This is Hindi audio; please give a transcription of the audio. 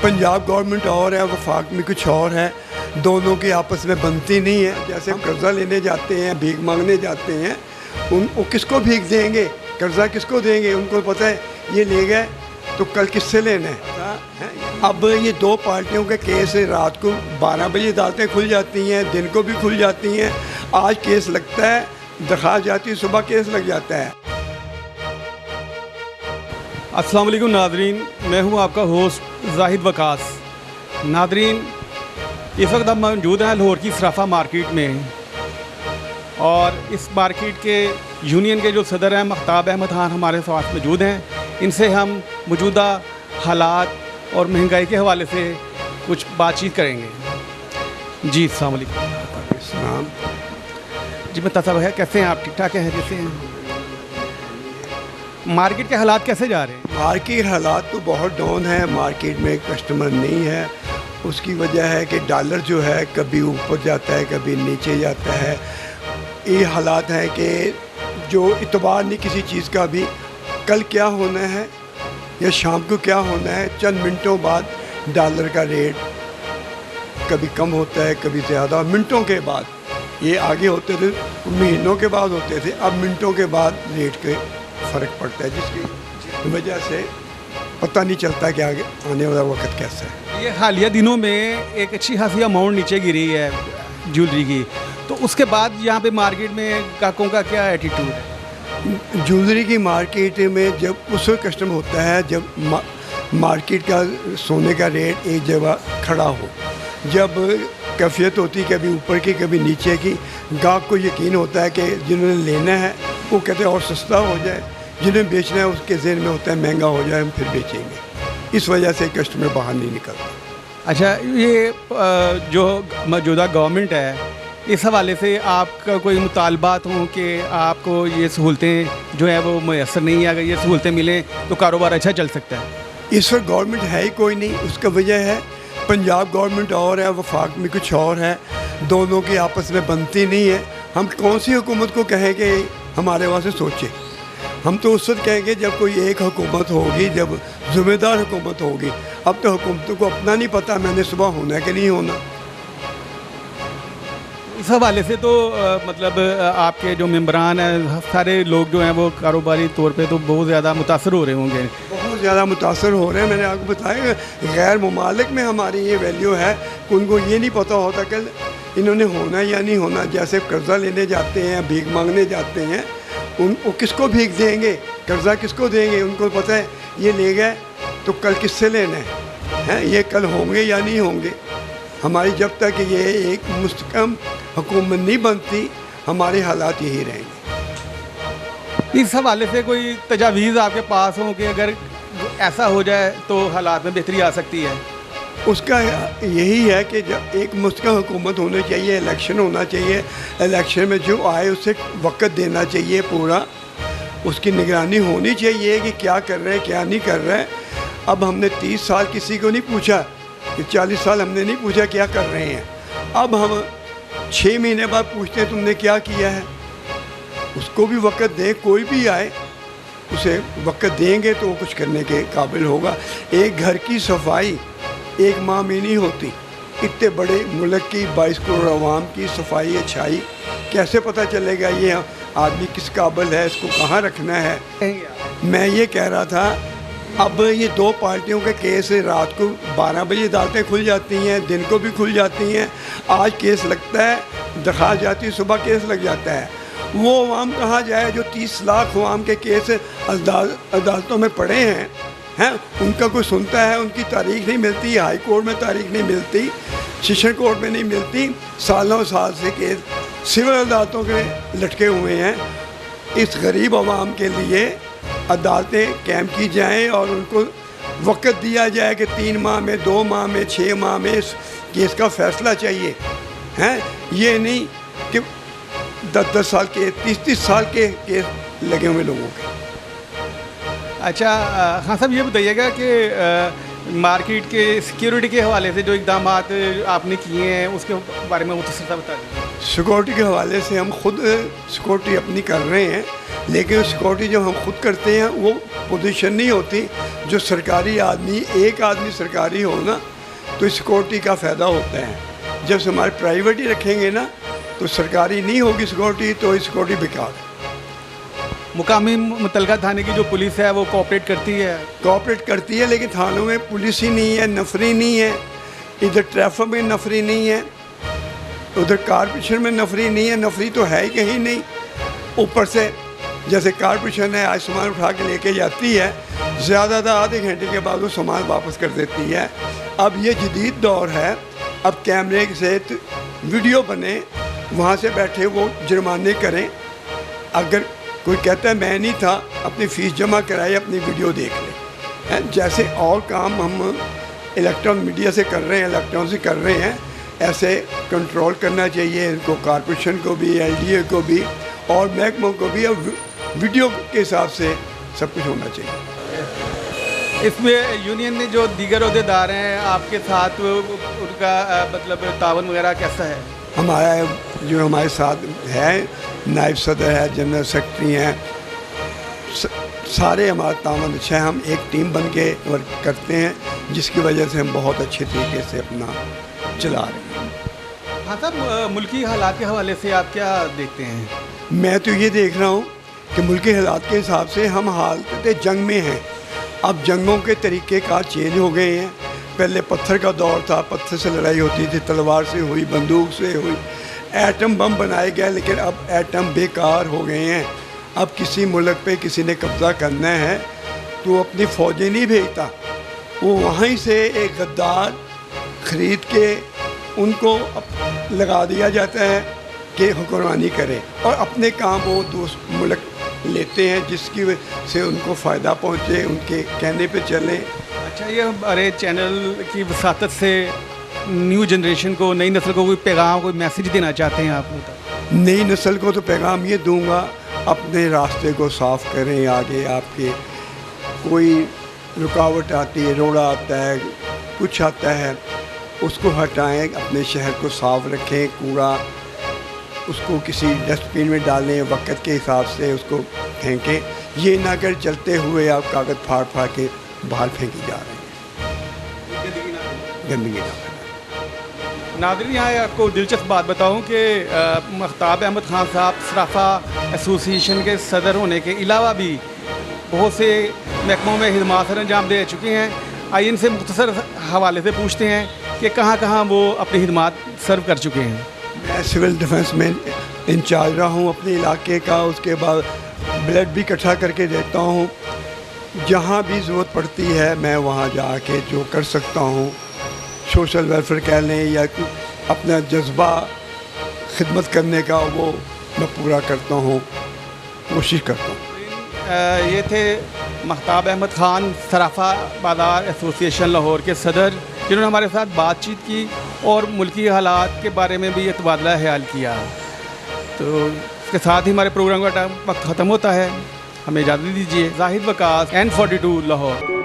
पंजाब गवर्नमेंट और है, वफाक में कुछ और है, दोनों की आपस में बनती नहीं है। जैसे हम कर्जा लेने जाते हैं, भीख मांगने जाते हैं, वो किसको भीख देंगे, कर्जा किसको देंगे? उनको पता है ये ले गए तो कल किससे लेना है। अब ये दो पार्टियों के केस रात को 12 बजे अदालतें खुल जाती हैं, दिन को भी खुल जाती हैं। आज केस लगता है, दरख्वास्त जाती है, सुबह केस लग जाता है। अस्सलाम वालेकुम नादरीन, मैं हूं आपका होस्ट जाहिद वकास। नादरीन, इस वक्त हम मौजूद हैं लाहौर की सराफा मार्केट में, और इस मार्केट के यूनियन के जो सदर हैं महताब अहमद खान हमारे साथ मौजूद हैं। इनसे हम मौजूदा हालात और महंगाई के हवाले से कुछ बातचीत करेंगे। जी अस्सलाम वालेकुम। जी बताता है, कैसे हैं आप? ठीक ठाक हैं? कैसे हैं? मार्केट के हालात कैसे जा रहे हैं? मार्केट हालात तो बहुत डाउन है, मार्केट में कस्टमर नहीं है। उसकी वजह है कि डॉलर जो है कभी ऊपर जाता है, कभी नीचे जाता है। ये हालात हैं कि जो इतबार नहीं किसी चीज़ का भी, कल क्या होना है या शाम को क्या होना है। चंद मिनटों बाद डॉलर का रेट कभी कम होता है, कभी ज़्यादा। मिनटों के बाद, ये आगे होते थे महीनों के बाद होते थे, अब मिनटों के बाद रेट के फ़र्क पड़ता है, जिसकी वजह से पता नहीं चलता कि आगे आने वाला वक्त कैसा है। ये हालिया दिनों में एक अच्छी खासी अमाउंट नीचे गिरी है ज्वेलरी की, तो उसके बाद यहाँ पे मार्केट में ग्राहकों का क्या एटीट्यूड है? ज्वेलरी की मार्केट में जब उस वक्त कस्टमर होता है जब मार्केट का सोने का रेट एक जगह खड़ा हो, जब कैफियत होती है कभी ऊपर की कभी नीचे की। ग्राहक को यकीन होता है कि जिन्होंने लेना है वो कहते हैं और सस्ता हो जाए, जिन्हें बेचना है उसके ज़हन में होता है महंगा हो जाए, हम फिर बेचेंगे। इस वजह से कस्टमर बाहर नहीं निकलता। अच्छा, ये जो मौजूदा गवर्नमेंट है, इस हवाले से आपका कोई मुतालबात हो कि आपको ये सहूलतें जो है वो मैसर नहीं है, अगर ये सहूलतें मिलें तो कारोबार अच्छा चल सकता है? इस वक्त गवर्नमेंट है ही कोई नहीं। उसका वजह है पंजाब गवर्नमेंट और है, वफाक में कुछ और है, दोनों की आपस में बनती नहीं है। हम कौन सी हुकूमत को कहें कि हमारे वास्ते सोचे? हम तो उस वक्त कहेंगे जब कोई एक हुकूमत होगी, जब ज़िम्मेदार हुकूमत होगी। अब तो हुकूमतों को अपना नहीं पता मैंने सुबह होना है कि नहीं होना। इस हवाले से तो मतलब आपके जो मेंबरान हैं, सारे लोग जो हैं वो कारोबारी तौर पे तो बहुत ज़्यादा मुतासर हो रहे होंगे। बहुत ज़्यादा मुतासर हो रहे हैं। मैंने आपको बताया गैर ममालिक में हमारी ये वैल्यू है, उनको ये नहीं पता होता कि इन्होंने होना या नहीं होना। जैसे कर्जा लेने जाते हैं, भीख मांगने जाते हैं, वो किसको भीख देंगे, कर्जा किसको देंगे? उनको पता है ये ले गए तो कल किससे लेना है, ये कल होंगे या नहीं होंगे। हमारी जब तक ये एक मुस्तकम हुकूमत नहीं बनती, हमारे हालात यही रहेंगे। इस हवाले से कोई तजावीज़ आपके पास हो कि अगर ऐसा हो जाए तो हालात में बेहतरी आ सकती है? उसका यही है कि जब एक मुस्तकम हुकूमत होनी चाहिए, इलेक्शन होना चाहिए, इलेक्शन में जो आए उसे वक्त देना चाहिए पूरा, उसकी निगरानी होनी चाहिए कि क्या कर रहे हैं क्या नहीं कर रहे हैं। अब हमने 30 साल किसी को नहीं पूछा, 40 साल हमने नहीं पूछा क्या कर रहे हैं। अब हम 6 महीने बाद पूछते हैं तुमने क्या किया है। उसको भी वक्त दें, कोई भी आए उसे वक्त देंगे तो वो कुछ करने के काबिल होगा। एक घर की सफाई एक माह में नहीं होती। इतने बड़े मुल्क की 22 करोड़ आवाम की सफाई अच्छाई कैसे पता चलेगा ये आदमी किस काबिल है, इसको कहाँ रखना है। मैं ये कह रहा था, अब ये दो पार्टियों के केस रात को 12 बजे अदालतें खुल जाती हैं, दिन को भी खुल जाती हैं। आज केस लगता है, दरख्वास्त जाती है, सुबह केस लग जाता है। वो अवाम कहाँ जाए जो 30 लाख अवाम के केस अदालतों में पड़े हैं, उनका कोई सुनता है? उनकी तारीख नहीं मिलती, हाई कोर्ट में तारीख नहीं मिलती, सेशन कोर्ट में नहीं मिलती। सालों साल से केस सिविल अदालतों के लटके हुए हैं। इस गरीब अवाम के लिए अदालतें कायम की जाएं और उनको वक्त दिया जाए कि 3 माह में, 2 माह में, 6 माह में इस केस का फ़ैसला चाहिए। ये नहीं कि 10-10 साल के, 30-30 साल के केस लगे हुए लोगों के। अच्छा हाँ साहब, ये बताइएगा कि मार्केट के सिक्योरिटी के हवाले से जो इक़दाम आपने किए हैं उसके बारे में मुख्तसर बता दीजिए। सिक्योरिटी के हवाले से हम खुद सिक्योरिटी अपनी कर रहे हैं, लेकिन सिक्योरिटी जब हम खुद करते हैं वो पोजीशन नहीं होती। जो सरकारी आदमी, एक आदमी सरकारी हो ना तो सिक्योरिटी का फ़ायदा होता है। जब से हमारे प्राइवेट ही रखेंगे ना तो सरकारी नहीं होगी सिक्योरिटी, तो सिक्योरिटी बेकार है। मुकामी मुतलका थाने की जो पुलिस है वो कोऑपरेट करती है? कोऑपरेट करती है, लेकिन थानों में पुलिस ही नहीं है, नफरी नहीं है। इधर ट्रैफिक में नफरी नहीं है, उधर कारपोरेशन में नफरी नहीं है। नफरी तो है ही कहीं नहीं। ऊपर से जैसे कारपोरेशन है, आज सामान उठा के लेके जाती है, ज़्यादा आधे घंटे के बाद वो सामान वापस कर देती है। अब ये जदीद दौर है, अब कैमरे से वीडियो बने, वहाँ से बैठे वो जुर्माने करें। अगर कोई कहता है मैं नहीं था, अपनी फ़ीस जमा कराए, अपनी वीडियो देख लें। जैसे और काम हम इलेक्ट्रॉनिक मीडिया से कर रहे हैं, इलेक्ट्रॉनिक से कर रहे हैं, ऐसे कंट्रोल करना चाहिए इनको, कारपोरेशन को भी, LDA को भी और महकमों को भी। और वीडियो के हिसाब से सब कुछ होना चाहिए। इसमें यूनियन में जो दीगर अहदेदार हैं आपके साथ, उनका मतलब तावन वगैरह कैसा है? हमारा जो हमारे साथ है, नायब सदर है, जनरल सेक्रेटरी हैं, सारे हमारा तावन अच्छा है। हम एक टीम बन के वर्क करते हैं, जिसकी वजह से हम बहुत अच्छे तरीके से अपना चला रहे हैं। हाँ साहब, मुल्की हालात के हवाले से आप क्या देखते हैं? मैं तो ये देख रहा हूँ कि मुल्की हालात के हिसाब से हम हालत जंग में हैं। अब जंगों के तरीक़े कार चेंज हो गए हैं। पहले पत्थर का दौर था, पत्थर से लड़ाई होती थी, तलवार से हुई, बंदूक से हुई, एटम बम बनाए गए, लेकिन अब एटम बेकार हो गए हैं। अब किसी मुल्क पे किसी ने कब्ज़ा करना है तो अपनी फ़ौजें नहीं भेजता, वो वहीं से एक गद्दार ख़रीद के उनको लगा दिया जाता है कि हुक्मरानी करे, और अपने काम वो दूसरे मुल्क लेते हैं, जिसकी वजह से उनको फ़ायदा पहुँचे, उनके कहने पे चलें। अच्छा, ये हमारे चैनल की वसातत से न्यू जनरेशन को, नई नस्ल को कोई पैगाम, कोई मैसेज देना चाहते हैं आप? नई नस्ल को तो पैगाम ये दूंगा, अपने रास्ते को साफ़ करें। आगे आपके कोई रुकावट आती है, रोड़ा आता है, कुछ आता है, उसको हटाएं, अपने शहर को साफ़ रखें। कूड़ा उसको किसी डस्टबिन में डालें, वक्त के हिसाब से उसको फेंकें। ये ना कर चलते हुए आप कागज़ फाड़ फाड़ के बाहर फेंके जा रहे हैं, गंदगी ना फैलाएं। नाज़रीन, यहाँ आपको दिलचस्प बात बताऊँ कि महताब अहमद ख़ान साहब सराफ़ा एसोसिएशन के सदर होने के अलावा भी बहुत से महकमों में खिदमत अंजाम दे चुके हैं। आइए इनसे मुख्तसर हवाले से पूछते हैं कि कहाँ कहाँ वो अपनी खिदमत सर्व कर चुके हैं। मैं सिविल डिफेंस में इंचार्ज रहा हूँ अपने इलाके का। उसके बाद ब्लड भी इकट्ठा करके देता हूँ। जहाँ भी ज़रूरत पड़ती है मैं वहाँ जाके जो कर सकता हूँ, सोशल वेलफेयर कह लें या अपना जज्बा खिदमत करने का, वो मैं पूरा करता हूँ, कोशिश करता हूँ। ये थे महताब अहमद ख़ान सराफ़ा बाज़ार एसोसिएशन लाहौर के सदर, जिन्होंने हमारे साथ बातचीत की और मुल्की हालात के बारे में भी ये तबादला ख्याल किया। तो इसके साथ ही हमारे प्रोग्राम का टाइम वक्त ख़त्म होता है। हमें इजाज़त दीजिए। ज़ाहिद वकास, N42 लाहौर।